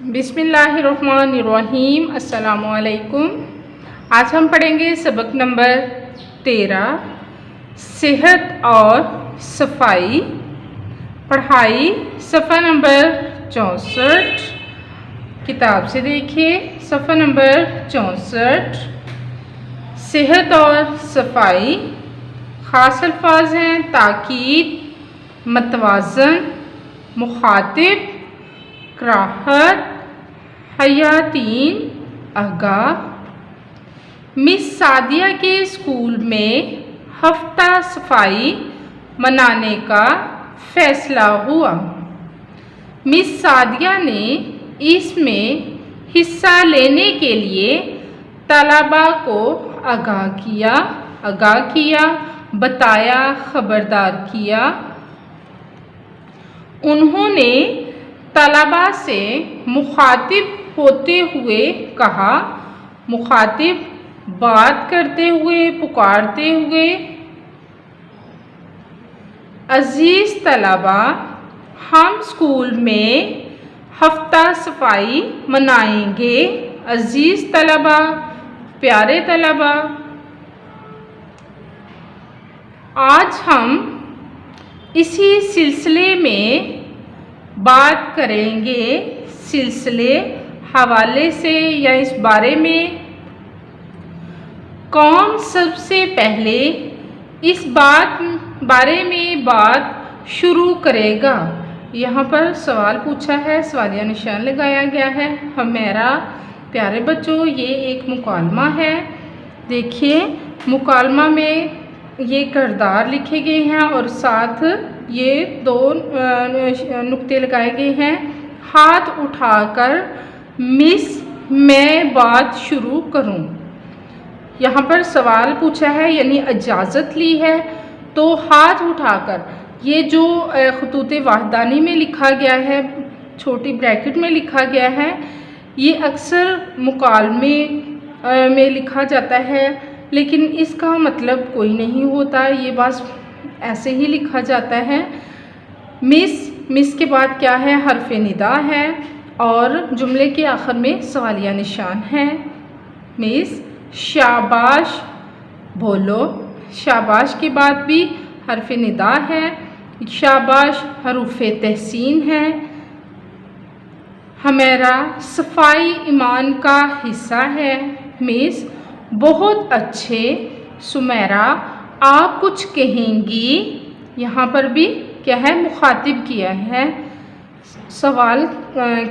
बिस्मिल्लाहिर्रहमानिर्रहीम। अस्सलामुअलैकुम। आज हम पढ़ेंगे सबक नंबर 13 सेहत और सफाई। पढ़ाई सफ़ा नंबर 64। किताब से देखिए सफ़ा नंबर 64। सेहत और सफाई ख़ास अल्फाज हैं ताकीद, मतवाज़न, मुखातिब, कराहत, हयातीन, आगाह। मिस सादिया के स्कूल में हफ्ता सफाई मनाने का फ़ैसला हुआ। मिस सादिया ने इसमें हिस्सा लेने के लिए तलबा को आगाह किया, बताया, खबरदार किया। उन्होंने तलबा से मुखातिब होते हुए कहा, मुखातिब बात करते हुए, पुकारते हुए, अजीज़ तलबा, हम स्कूल में हफ्ता सफाई मनाएंगे। अजीज़ तलबा, प्यारे तलबा, आज हम इसी सिलसिले में बात करेंगे। सिलसिले हवाले से या इस बारे में कौन सबसे पहले इस बारे में बात शुरू करेगा। यहाँ पर सवाल पूछा है, सवालिया निशान लगाया गया है। हमारा प्यारे बच्चों, ये एक मुकालमा है। देखिए मुकालमा में ये किरदार लिखे गए हैं और साथ ये दो नुक्ते लगाए गए हैं। हाथ उठाकर मिस मैं बात शुरू करूं। यहाँ पर सवाल पूछा है यानी इजाज़त ली है, तो हाथ उठाकर ये जो खतूत वाहदानी में लिखा गया है, छोटी ब्रैकेट में लिखा गया है, ये अक्सर मुकालमे में लिखा जाता है, लेकिन इसका मतलब कोई नहीं होता। ये बस ऐसे ही लिखा जाता है। मिस के बाद क्या है, हर्फ निदा है और जुमले के आखिर में सवालिया निशान है। मिस शाबाश बोलो। शाबाश के बाद भी हर्फ निदा है। शाबाश हरूफ तहसीन है। हमारा सफाई ईमान का हिस्सा है। मिस बहुत अच्छे। सुमेरा आप कुछ कहेंगी। यहाँ पर भी क्या है, मुखातिब किया है, सवाल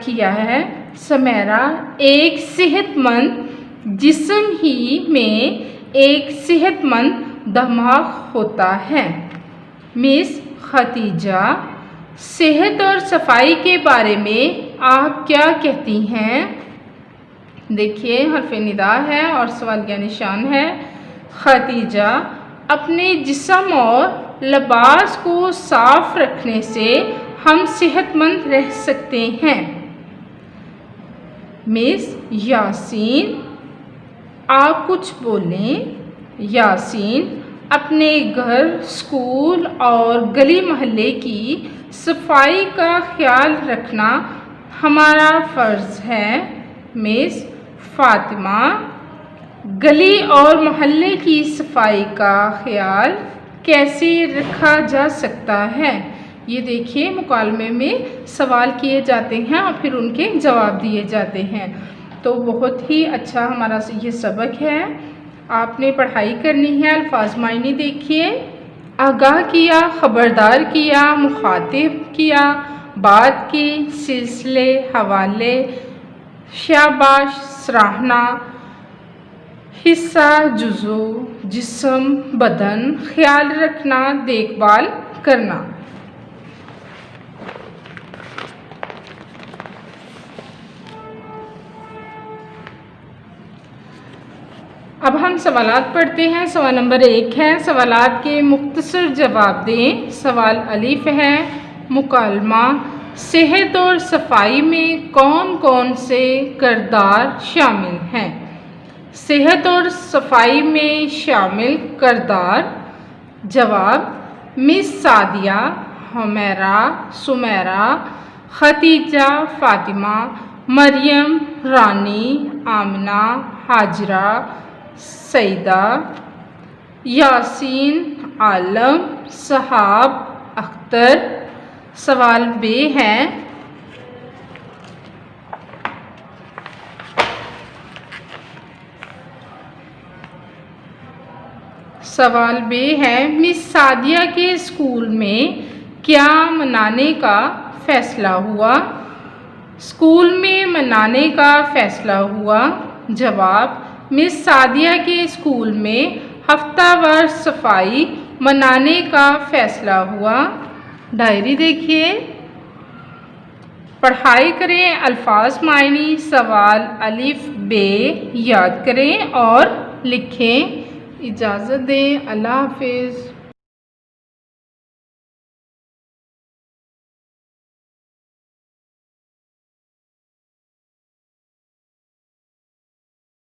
किया है। सुमेरा एक सेहतमंद जिस्म ही में एक सेहतमंद दिमाग होता है। मिस खतीजा सेहत और सफाई के बारे में आप क्या कहती हैं। देखिए हर्फ निदा है और सवालिया निशान है। खतीजा अपने जिस्म और लिबास को साफ रखने से हम सेहतमंद रह सकते हैं। मिस यासीन आप कुछ बोलें। यासीन अपने घर, स्कूल और गली मोहल्ले की सफाई का ख्याल रखना हमारा फ़र्ज़ है। मिस फ़ातिमा गली और मोहल्ले की सफाई का ख्याल कैसे रखा जा सकता है। ये देखिए मुकालमे में सवाल किए जाते हैं और फिर उनके जवाब दिए जाते हैं। तो बहुत ही अच्छा हमारा ये सबक है। आपने पढ़ाई करनी है। अल्फाज मायने देखिए। आगाह किया, खबरदार किया, मुखातिब किया, बात की, सिलसिले, हवाले, शाबाश, सराहना, हिस्सा, जुज़ो, जिस्म, बदन, ख्याल रखना, देखभाल करना। अब हम सवालात पढ़ते हैं। सवाल नंबर 1 है, सवालात के मुख्तसर जवाब दें। सवाल अलिफ है, मुकालमा सेहत और सफाई में कौन कौन से किरदार शामिल हैं। सेहत और सफाई में शामिल किरदार। जवाब मिस सादिया, हुमैरा, सुमेरा, खतीजा, फ़ातिमा, मरियम, रानी, आमना, हाजरा, सईदा, यासीन, आलम, सहाब, अख्तर। सवाल बे है, सवाल बे है, मिस सादिया के स्कूल में क्या मनाने का फैसला हुआ? स्कूल में मनाने का फैसला हुआ। जवाब, मिस सादिया के स्कूल में हफ्तावार सफाई मनाने का फैसला हुआ। डायरी देखिए, पढ़ाई करें, अल्फाज मायनी, सवाल अलिफ बे याद करें और लिखें। इजाज़त दें, अल्लाह हाफिज़।